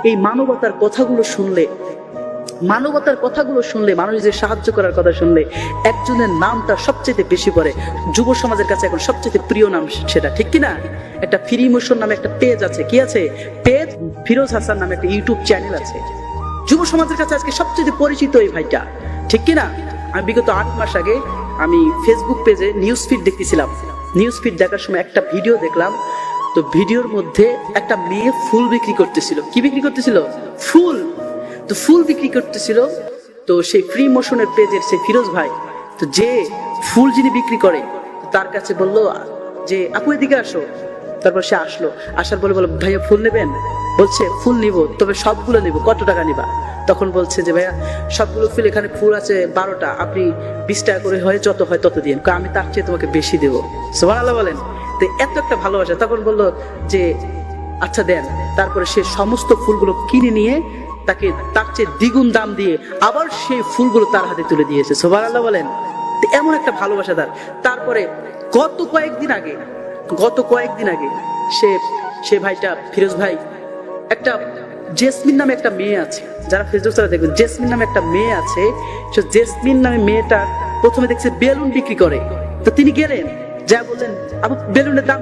এই মানবতার কথাগুলো শুনলে, মানুষদের সাহায্য করার কথা শুনলে একজনের নাম তার সবচেয়ে বেশি পড়ে। যুব সমাজের কাছে এখন সবচেয়ে প্রিয় নাম সেটা, ঠিক কিনা? একটা ফ্রি মোশন নামে একটা পেজ আছে, কি আছে পেজ? ফিরোজ হাসান নামে একটা ইউটিউব চ্যানেল আছে। যুব সমাজের কাছে আজকে সবচেয়ে পরিচিত এই ভাইটা, ঠিক কিনা? আমি বিগত 8 মাস আগে আমি ফেসবুক পেজে নিউজ ফিড দেখতেছিলাম। নিউজ ফিড দেখার সময় একটা ভিডিও দেখলাম। তো ভিডিওর মধ্যে একটা মেয়ে ফুল বিক্রি করতেছিল। কি বিক্রি করতেছিল? ফুল। তো ফুল বিক্রি করতেছিল। তো সেই ফ্রি মোশনের পেজের সেই ফিরোজ ভাই, তো যে ফুল যিনি বিক্রি করে তার কাছে বললো যে আপু এদিকে আসো। তারপর সে আসলো, আসার বলে বলো ভাইয়া ফুল নেবেন? বলছে ফুল নিব, তবে সবগুলো নিব, কত টাকা নিবা? তখন বলছে যে ভাইয়া সবগুলো ফুল, এখানে ফুল আছে 12টা, আপনি 20 টাকা করে হয়, যত হয় তত দিন। আমি তার চেয়ে তোমাকে বেশি দেবো। সুবহানাল্লাহ বলেন। তো এত একটা ভালোবাসা। তখন বললো যে আচ্ছা দেন। তারপরে সে সমস্ত ফুলগুলো কিনে নিয়ে তাকে তার চেয়ে দ্বিগুণ দাম দিয়ে আবার সেই ফুলগুলো তার হাতে তুলে দিয়েছে। সুবহানাল্লাহ বলেন। এমন একটা ভালোবাসা তার। তারপরে গত কয়েকদিন আগে সে ভাইটা ফিরোজ ভাই, একটা জেসমিন নামে একটা মেয়ে আছে, যারা ফেসবুক চালাতে দেখবেন, জেসমিন নামে একটা মেয়ে আছে। সে জেসমিন নামে মেয়েটা প্রথমে দেখছে বেলুন বিক্রি করে। তো তিনি গেলেন, যা বললেন আপু বেলুনের দাম